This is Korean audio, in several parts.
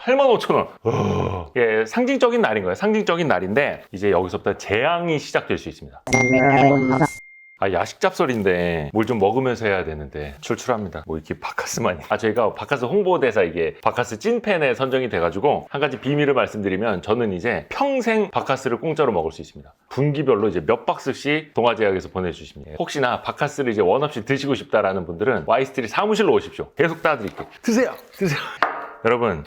85,000원. 예, 상징적인 날인 거예요. 상징적인 날인데 이제 여기서부터 재앙이 시작될 수 있습니다. 야식 잡설인데 뭘 좀 먹으면서 해야 되는데 출출합니다. 뭐 이렇게 바카스만이. 저희가 바카스 홍보대사 이게 바카스 찐팬에 선정이 돼가지고 한 가지 비밀을 말씀드리면 저는 이제 평생 바카스를 공짜로 먹을 수 있습니다. 분기별로 이제 몇 박스씩 동아제약에서 보내주십니다. 혹시나 바카스를 이제 원 없이 드시고 싶다라는 분들은 와이스트리 사무실로 오십시오. 계속 따드릴게요. 드세요. 여러분,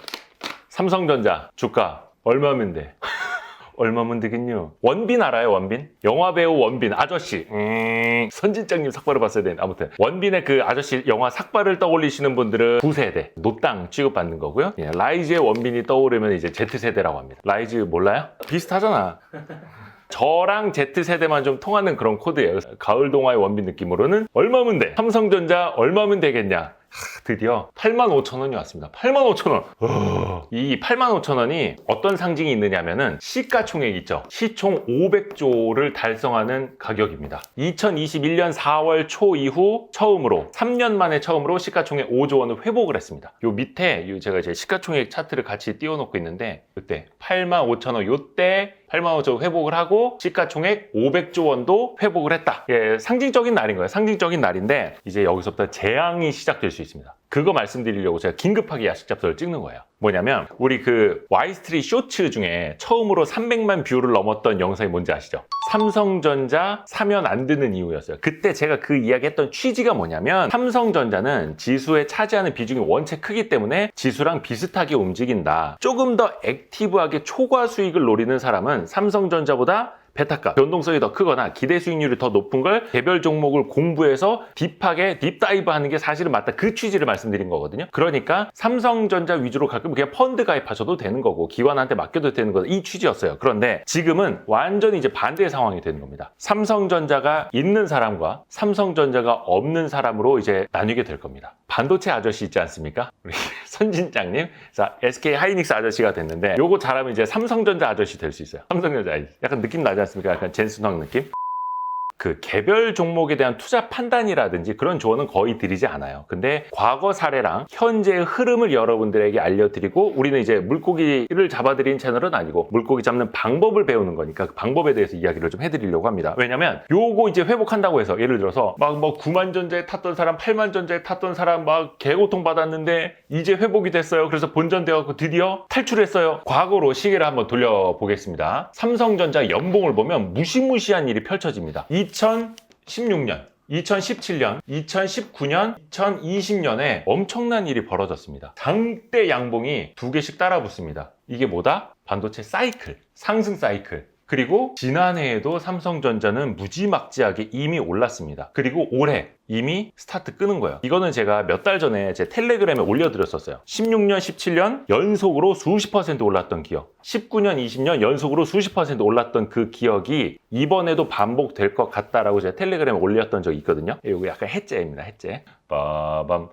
삼성전자 주가 얼마면 돼? 얼마면 되겠냐? 원빈 알아요? 원빈? 영화배우 원빈 아저씨. 선진장님 삭발을 봤어야 되는데 아무튼 원빈의 그 아저씨 영화 삭발을 떠올리시는 분들은 9세대 노땅 취급받는 거고요. 예, 라이즈의 원빈이 떠오르면 이제 Z세대라고 합니다. 라이즈 몰라요? 비슷하잖아. 저랑 Z세대만 좀 통하는 그런 코드예요. 가을 동화의 원빈 느낌으로는 얼마면 돼? 삼성전자 얼마면 되겠냐? 드디어 85,000원이 왔습니다. 85,000원. 이 85,000원이 어떤 상징이 있느냐면은 시가총액 있죠. 시총 500조를 달성하는 가격입니다. 2021년 4월 초 이후 처음으로 3년 만에 처음으로 시가총액 5조 원을 회복을 했습니다. 요 밑에 제가 이제 시가총액 차트를 같이 띄워놓고 있는데 그때 85,000원 요때 85,000원 회복을 하고 시가총액 500조 원도 회복을 했다. 예, 상징적인 날인 거예요. 상징적인 날인데 이제 여기서부터 재앙이 시작될 수 있습니다. 그거 말씀드리려고 제가 긴급하게 야식 잡설을 찍는 거예요. 뭐냐면 우리 그 와이스트리 쇼츠 중에 처음으로 300만 뷰를 넘었던 영상이 뭔지 아시죠? 삼성전자 사면 안 되는 이유였어요. 그때 제가 그 이야기했던 취지가 뭐냐면 삼성전자는 지수에 차지하는 비중이 원체 크기 때문에 지수랑 비슷하게 움직인다. 조금 더 액티브하게 초과 수익을 노리는 사람은 삼성전자보다 베타값, 변동성이 더 크거나 기대 수익률이 더 높은 걸 개별 종목을 공부해서 딥하게 딥다이브 하는 게 사실은 맞다. 그 취지를 말씀드린 거거든요. 그러니까 삼성전자 위주로 가끔 그냥 펀드 가입하셔도 되는 거고 기관한테 맡겨도 되는 거다. 이 취지였어요. 그런데 지금은 완전히 이제 반대의 상황이 되는 겁니다. 삼성전자가 있는 사람과 삼성전자가 없는 사람으로 이제 나뉘게 될 겁니다. 반도체 아저씨 있지 않습니까? 우리 선진장님. 자, SK 하이닉스 아저씨가 됐는데 요거 잘하면 이제 삼성전자 아저씨 될 수 있어요. 삼성전자 아저씨. 약간 느낌 나지 않습니까? 약간 젠순왕 느낌? 그 개별 종목에 대한 투자 판단이라든지 그런 조언은 거의 드리지 않아요. 근데 과거 사례랑 현재의 흐름을 여러분들에게 알려드리고 우리는 이제 물고기를 잡아드리는 채널은 아니고 물고기 잡는 방법을 배우는 거니까 그 방법에 대해서 이야기를 좀 해드리려고 합니다. 왜냐면 요거 이제 회복한다고 해서 예를 들어서 막 뭐 9만 전자에 탔던 사람 8만 전자에 탔던 사람 막 개고통 받았는데 이제 회복이 됐어요. 그래서 본전되어갖고 드디어 탈출했어요. 과거로 시계를 한번 돌려보겠습니다. 삼성전자 연봉을 보면 무시무시한 일이 펼쳐집니다. 2016년, 2017년, 2019년, 2020년에 엄청난 일이 벌어졌습니다. 장대 양봉이 두 개씩 따라 붙습니다. 이게 뭐다? 반도체 사이클, 상승 사이클. 그리고 지난해에도 삼성전자는 무지막지하게 이미 올랐습니다. 그리고 올해 이미 스타트 끄는 거예요. 이거는 제가 몇 달 전에 제 텔레그램에 올려드렸었어요. 16년, 17년 연속으로 수십 % 올랐던 기억, 19년, 20년 연속으로 수십 % 올랐던 그 기억이 이번에도 반복될 것 같다라고 제가 텔레그램에 올렸던 적이 있거든요. 이거 약간 해째입니다. 해째. 빠밤.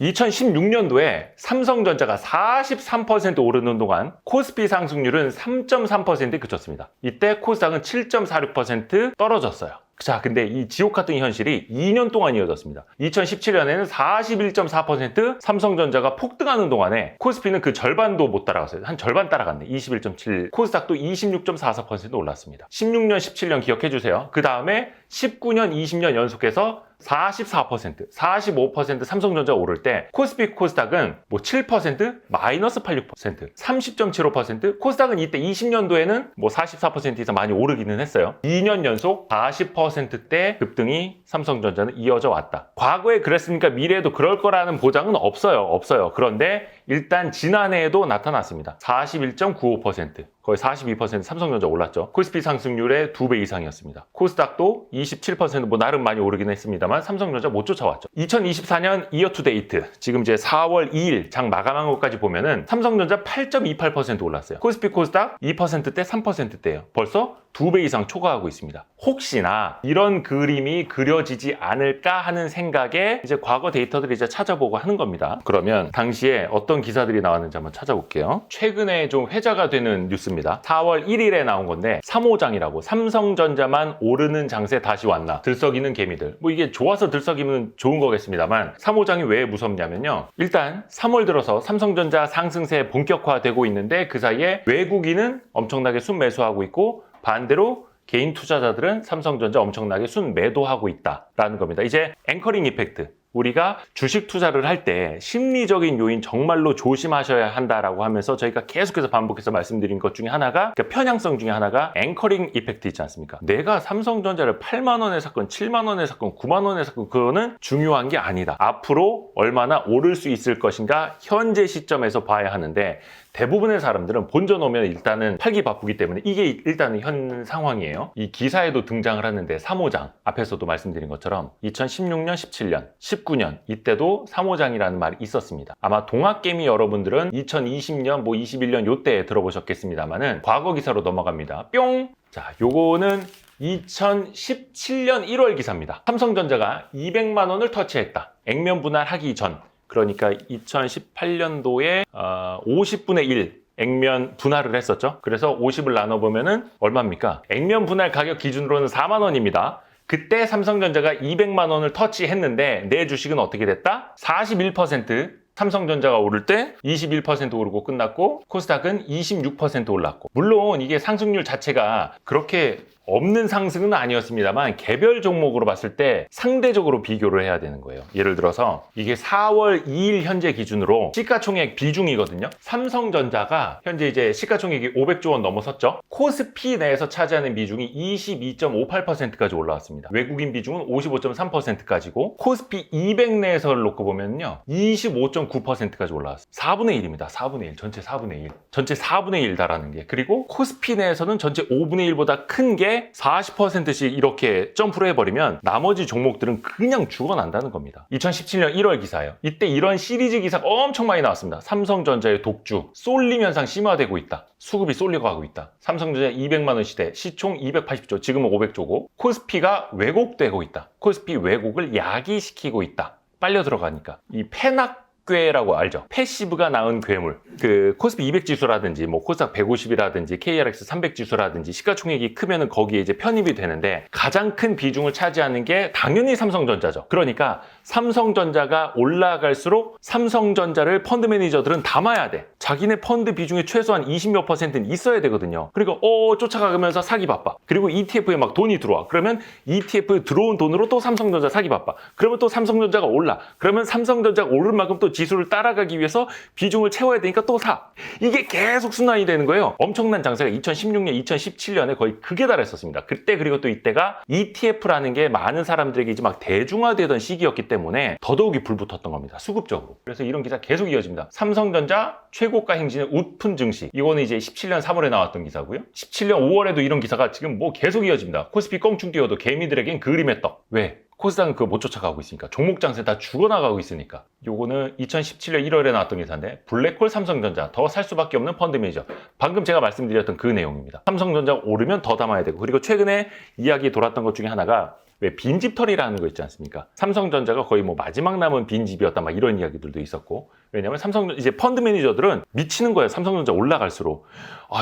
2016년도에 삼성전자가 43% 오르는 동안 코스피 상승률은 3.3%에 그쳤습니다. 이때 코스닥은 7.46% 떨어졌어요. 자, 근데 이 지옥 같은 현실이 2년 동안 이어졌습니다. 2017년에는 41.4% 삼성전자가 폭등하는 동안에 코스피는 그 절반도 못 따라갔어요. 한 절반 따라갔네. 21.7. 코스닥도 26.44% 올랐습니다. 16년, 17년 기억해 주세요. 그 다음에 19년, 20년 연속해서 44%, 45% 삼성전자 오를 때 코스피 코스닥은 뭐 7%, 마이너스 86%, 30.75%, 코스닥은 이때 20년도에는 뭐 44% 이상 많이 오르기는 했어요. 2년 연속 40%대 급등이 삼성전자는 이어져 왔다. 과거에 그랬습니까? 미래에도 그럴 거라는 보장은 없어요. 그런데 일단 지난해에도 나타났습니다. 41.95%. 거의 42% 삼성전자 올랐죠. 코스피 상승률의 2배 이상이었습니다. 코스닥도 27% 뭐 나름 많이 오르긴 했습니다만 삼성전자 못 쫓아왔죠. 2024년 이어 투 데이트 지금 이제 4월 2일 장 마감한 것까지 보면은 삼성전자 8.28% 올랐어요. 코스피 코스닥 2%대 3%대예요. 벌써 2배 이상 초과하고 있습니다. 혹시나 이런 그림이 그려지지 않을까 하는 생각에 이제 과거 데이터들을 이제 찾아보고 하는 겁니다. 그러면 당시에 어떤 기사들이 나왔는지 한번 찾아볼게요. 최근에 좀 회자가 되는 뉴스입니다. 4월 1일에 나온 건데 3호장이라고 삼성전자만 오르는 장세 다시 왔나 들썩이는 개미들. 뭐 이게 좋아서 들썩이면 좋은 거겠습니다만 3호장이 왜 무섭냐면요. 일단 3월 들어서 삼성전자 상승세 본격화되고 있는데 그 사이에 외국인은 엄청나게 순매수하고 있고 반대로 개인 투자자들은 삼성전자 엄청나게 순매도하고 있다라는 겁니다. 이제 앵커링 이펙트. 우리가 주식 투자를 할 때 심리적인 요인 정말로 조심하셔야 한다라고 하면서 저희가 계속해서 반복해서 말씀드린 것 중에 하나가 그러니까 편향성 중에 하나가 앵커링 이펙트 있지 않습니까? 내가 삼성전자를 8만 원에 샀건 7만 원에 샀건 9만 원에 샀건 그거는 중요한 게 아니다. 앞으로 얼마나 오를 수 있을 것인가 현재 시점에서 봐야 하는데 대부분의 사람들은 본전 오면 일단은 팔기 바쁘기 때문에 이게 일단은 현 상황이에요. 이 기사에도 등장을 하는데 3호장 앞에서도 말씀드린 것처럼 2016년, 17년, 19년 이때도 3호장이라는 말이 있었습니다. 아마 동학개미 여러분들은 2020년, 21년 요때 들어보셨겠습니다만은 과거 기사로 넘어갑니다. 뿅! 자, 요거는 2017년 1월 기사입니다. 삼성전자가 200만 원을 터치했다. 액면 분할하기 전. 그러니까 2018년도에 50분의 1 액면 분할을 했었죠. 그래서 50을 나눠보면은 얼마입니까? 액면 분할 가격 기준으로는 4만 원입니다. 그때 삼성전자가 200만 원을 터치했는데 내 주식은 어떻게 됐다? 41% 삼성전자가 오를 때 21% 오르고 끝났고 코스닥은 26% 올랐고 물론 이게 상승률 자체가 그렇게 없는 상승은 아니었습니다만 개별 종목으로 봤을 때 상대적으로 비교를 해야 되는 거예요. 예를 들어서 이게 4월 2일 현재 기준으로 시가총액 비중이거든요. 삼성전자가 현재 이제 시가총액이 500조 원 넘어섰죠. 코스피 내에서 차지하는 비중이 22.58%까지 올라왔습니다. 외국인 비중은 55.3%까지고 코스피 200 내에서 놓고 보면요. 25.9%까지 올라왔어요. 4분의 1입니다. 4분의 1. 전체 4분의 1. 전체 4분의 1 달하는 게. 그리고 코스피 내에서는 전체 5분의 1보다 큰 게 40%씩 이렇게 점프를 해버리면 나머지 종목들은 그냥 죽어난다는 겁니다. 2017년 1월 기사예요. 이때 이런 시리즈 기사가 엄청 많이 나왔습니다. 삼성전자의 독주, 쏠림 현상 심화되고 있다. 수급이 쏠리고 하고 있다. 삼성전자 200만 원 시대, 시총 280조, 지금은 500조고 코스피가 왜곡되고 있다. 코스피 왜곡을 야기시키고 있다. 빨려 들어가니까. 이 패낙 꾀라고 알죠? 패시브가 낳은 괴물. 그 코스피 200 지수라든지 뭐 코스닥 150이라든지 KRX 300 지수라든지 시가총액이 크면은 거기에 이제 편입이 되는데 가장 큰 비중을 차지하는 게 당연히 삼성전자죠. 그러니까 삼성전자가 올라갈수록 삼성전자를 펀드 매니저들은 담아야 돼. 자기네 펀드 비중이 최소한 20몇 %는 있어야 되거든요. 그리고 쫓아가면서 사기 바빠. 그리고 ETF에 막 돈이 들어와. 그러면 ETF에 들어온 돈으로 또 삼성전자 사기 바빠. 그러면 또 삼성전자가 올라. 그러면 삼성전자가 오를 만큼 또 지수를 따라가기 위해서 비중을 채워야 되니까 또 사. 이게 계속 순환이 되는 거예요. 엄청난 장세가 2016년, 2017년에 거의 극에 달했었습니다. 그때 그리고 또 이때가 ETF라는 게 많은 사람들에게 이제 막 대중화되던 시기였기 때문에 더더욱이 불붙었던 겁니다. 수급적으로. 그래서 이런 기사 계속 이어집니다. 삼성전자 최고가 행진의 웃픈 증시. 이거는 이제 17년 3월에 나왔던 기사고요. 17년 5월에도 이런 기사가 지금 뭐 계속 이어집니다. 코스피 껑충 뛰어도 개미들에겐 그림의 떡. 왜? 코스닥은 그거 못 쫓아가고 있으니까. 종목 장세 다 죽어나가고 있으니까. 요거는 2017년 1월에 나왔던 기사인데 블랙홀 삼성전자 더 살 수밖에 없는 펀드 매니저. 방금 제가 말씀드렸던 그 내용입니다. 삼성전자가 오르면 더 담아야 되고 그리고 최근에 이야기 돌았던 것 중에 하나가 왜 빈집털이라는 거 있지 않습니까? 삼성전자가 거의 뭐 마지막 남은 빈집이었다 막 이런 이야기들도 있었고 왜냐면 이제 펀드 매니저들은 미치는 거예요. 삼성전자 올라갈수록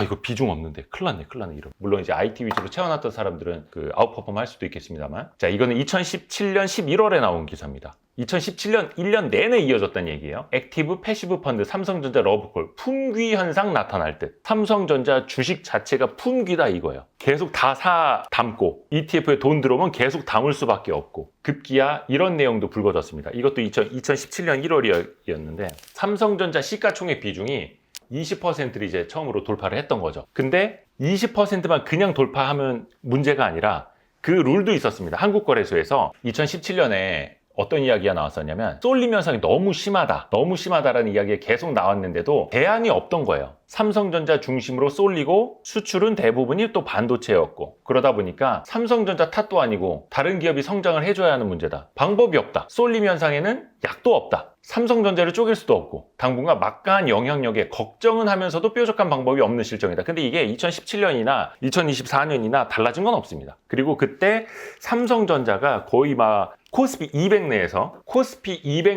이거 비중 없는데 큰일 났네 이런. 물론 이제 IT 위주로 채워놨던 사람들은 그 아웃퍼폼 할 수도 있겠습니다만 자 이거는 2017년 11월에 나온 기사입니다. 2017년 1년 내내 이어졌다는 얘기예요. 액티브 패시브 펀드 삼성전자 러브콜 품귀 현상 나타날 듯. 삼성전자 주식 자체가 품귀다 이거예요. 계속 다 담고 ETF에 돈 들어오면 계속 담을 수밖에 없고 급기야 이런 내용도 불거졌습니다. 이것도 2017년 1월이었는데 삼성전자 시가총액 비중이 20%를 이제 처음으로 돌파를 했던 거죠. 근데 20%만 그냥 돌파하면 문제가 아니라 그 룰도 있었습니다. 한국거래소에서 2017년에 어떤 이야기가 나왔었냐면 쏠림 현상이 너무 심하다라는 이야기가 계속 나왔는데도 대안이 없던 거예요. 삼성전자 중심으로 쏠리고 수출은 대부분이 또 반도체였고 그러다 보니까 삼성전자 탓도 아니고 다른 기업이 성장을 해줘야 하는 문제다. 방법이 없다. 쏠림 현상에는 약도 없다. 삼성전자를 쪼갤 수도 없고 당분간 막강한 영향력에 걱정은 하면서도 뾰족한 방법이 없는 실정이다. 근데 이게 2017년이나 2024년이나 달라진 건 없습니다. 그리고 그때 삼성전자가 거의 막 코스피 200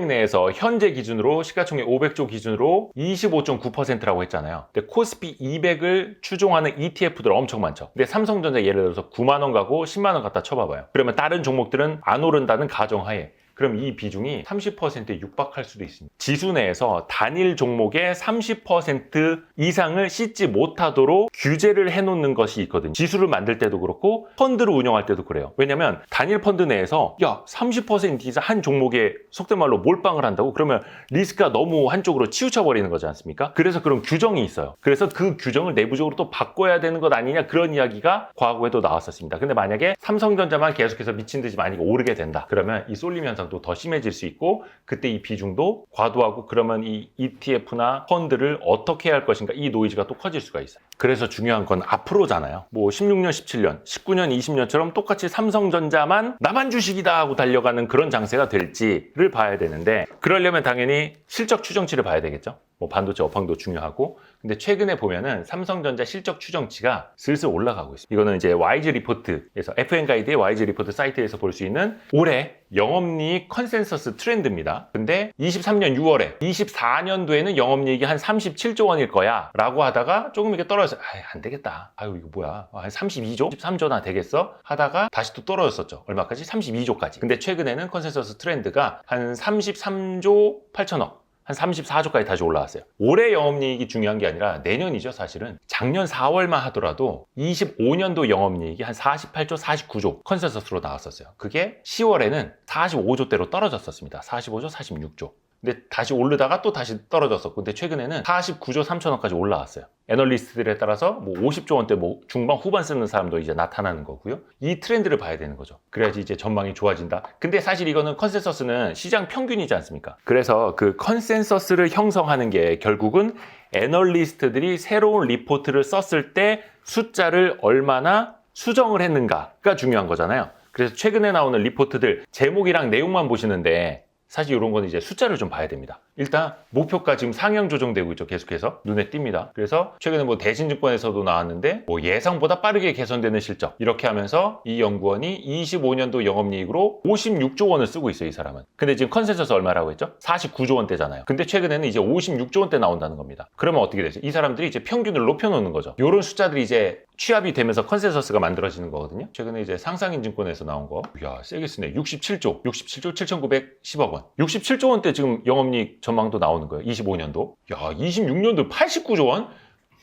내에서 현재 기준으로 시가총액 500조 기준으로 25.9%라고 했잖아요. 근데 코스피 200을 추종하는 ETF들 엄청 많죠. 근데 삼성전자 예를 들어서 9만 원 가고 10만 원 갖다 쳐봐봐요. 그러면 다른 종목들은 안 오른다는 가정하에 그럼 이 비중이 30%에 육박할 수도 있습니다. 지수 내에서 단일 종목의 30% 이상을 씻지 못하도록 규제를 해놓는 것이 있거든요. 지수를 만들 때도 그렇고 펀드를 운영할 때도 그래요. 왜냐면 단일 펀드 내에서 30% 이상 한 종목에 속된 말로 몰빵을 한다고? 그러면 리스크가 너무 한쪽으로 치우쳐버리는 거지 않습니까? 그래서 그런 규정이 있어요. 그래서 그 규정을 내부적으로 또 바꿔야 되는 것 아니냐, 그런 이야기가 과거에도 나왔었습니다. 근데 만약에 삼성전자만 계속해서 미친 듯이 많이 오르게 된다, 그러면 이 쏠림 현상 도 더 심해질 수 있고 그때 이 비중도 과도하고, 그러면 이 ETF나 펀드를 어떻게 해야 할 것인가, 이 노이즈가 또 커질 수가 있어요. 그래서 중요한 건 앞으로잖아요. 뭐 16년, 17년, 19년, 20년처럼 똑같이 삼성전자만 나만 주식이다 하고 달려가는 그런 장세가 될지를 봐야 되는데, 그러려면 당연히 실적 추정치를 봐야 되겠죠. 뭐 반도체 업황도 중요하고. 근데 최근에 보면은 삼성전자 실적 추정치가 슬슬 올라가고 있습니다. 이거는 이제 YG 리포트에서, FN가이드의 YG 리포트 사이트에서 볼 수 있는 올해 영업이익 컨센서스 트렌드입니다. 근데 23년 6월에 24년도에는 영업이익이 한 37조 원일 거야 라고 하다가 조금 이렇게 떨어져서 안 되겠다, 이거 뭐야, 한 32조? 13조나 되겠어? 하다가 다시 또 떨어졌었죠. 얼마까지? 32조까지. 근데 최근에는 컨센서스 트렌드가 한 33조 8천억, 한 34조까지 다시 올라왔어요. 올해 영업이익이 중요한 게 아니라 내년이죠. 사실은 작년 4월만 하더라도 25년도 영업이익이 한 48조, 49조 컨센서스로 나왔었어요. 그게 10월에는 45조대로 떨어졌었습니다. 45조, 46조. 근데 다시 오르다가 또 다시 떨어졌었고, 근데 최근에는 49조 3천억까지 올라왔어요. 애널리스트들에 따라서 뭐 50조 원대 뭐 중반 후반 쓰는 사람도 이제 나타나는 거고요. 이 트렌드를 봐야 되는 거죠. 그래야지 이제 전망이 좋아진다. 근데 사실 이거는 컨센서스는 시장 평균이지 않습니까? 그래서 그 컨센서스를 형성하는 게 결국은 애널리스트들이 새로운 리포트를 썼을 때 숫자를 얼마나 수정을 했는가가 중요한 거잖아요. 그래서 최근에 나오는 리포트들 제목이랑 내용만 보시는데 사실 이런 건 이제 숫자를 좀 봐야 됩니다. 일단 목표가 지금 상향 조정되고 있죠. 계속해서 눈에 띕니다. 그래서 최근에 뭐 대신증권에서도 나왔는데 뭐 예상보다 빠르게 개선되는 실적, 이렇게 하면서 이 연구원이 25년도 영업이익으로 56조 원을 쓰고 있어요, 이 사람은. 근데 지금 컨센서스 얼마라고 했죠? 49조 원대잖아요. 근데 최근에는 이제 56조 원대 나온다는 겁니다. 그러면 어떻게 되죠? 이 사람들이 이제 평균을 높여놓는 거죠. 이런 숫자들이 이제 취합이 되면서 컨센서스가 만들어지는 거거든요. 최근에 이제 상상인증권에서 나온 거, 야, 세게 쓰네. 67조 7,910억 원. 67조 원대 지금 영업이익 전망도 나오는 거예요. 25년도. 야, 26년도 89조 원? 야,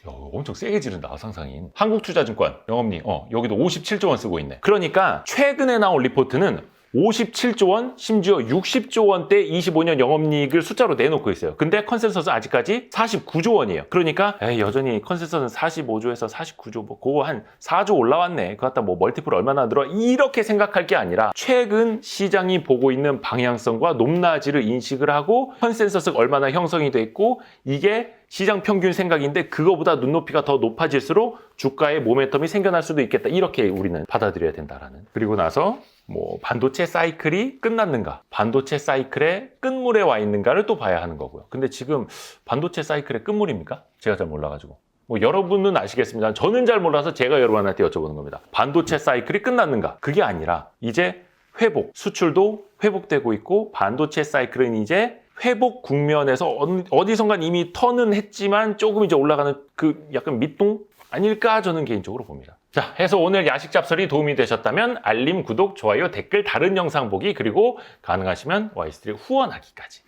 엄청 세게 지른다, 상상인. 한국투자증권 영업이익, 여기도 57조 원 쓰고 있네. 그러니까 최근에 나온 리포트는 57조 원, 심지어 60조 원대 25년 영업이익을 숫자로 내놓고 있어요. 근데 컨센서스 아직까지 49조 원이에요. 그러니까 여전히 컨센서스는 45조에서 49조, 뭐 그거 한 4조 올라왔네, 그거 갖다 뭐 멀티플 얼마나 늘어, 이렇게 생각할 게 아니라 최근 시장이 보고 있는 방향성과 높낮이를 인식을 하고 컨센서스가 얼마나 형성이 돼 있고 이게 시장 평균 생각인데 그거보다 눈높이가 더 높아질수록 주가의 모멘텀이 생겨날 수도 있겠다, 이렇게 우리는 받아들여야 된다라는. 그리고 나서 뭐 반도체 사이클이 끝났는가, 반도체 사이클의 끝물에 와 있는가를 또 봐야 하는 거고요. 근데 지금 반도체 사이클의 끝물입니까? 제가 잘 몰라가지고. 뭐 여러분은 아시겠습니다. 저는 잘 몰라서 제가 여러분한테 여쭤보는 겁니다. 반도체 사이클이 끝났는가? 그게 아니라 이제 회복, 수출도 회복되고 있고 반도체 사이클은 이제 회복 국면에서 어디선가 이미 턴은 했지만 조금 이제 올라가는 그 약간 밑동 아닐까, 저는 개인적으로 봅니다. 자, 해서 오늘 야식 잡설이 도움이 되셨다면 알림, 구독, 좋아요, 댓글, 다른 영상 보기, 그리고 가능하시면 Y3 후원하기까지.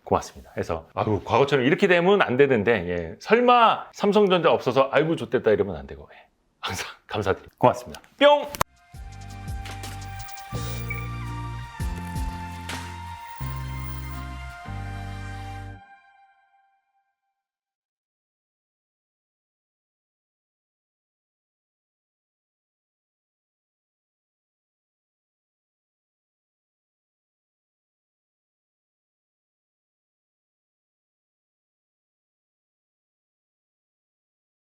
고맙습니다. 해서 과거처럼 이렇게 되면 안 되는데, 설마 삼성전자 없어서 아이고 좋댔다 이러면 안 되고, 항상 감사드립니다. 고맙습니다. 뿅!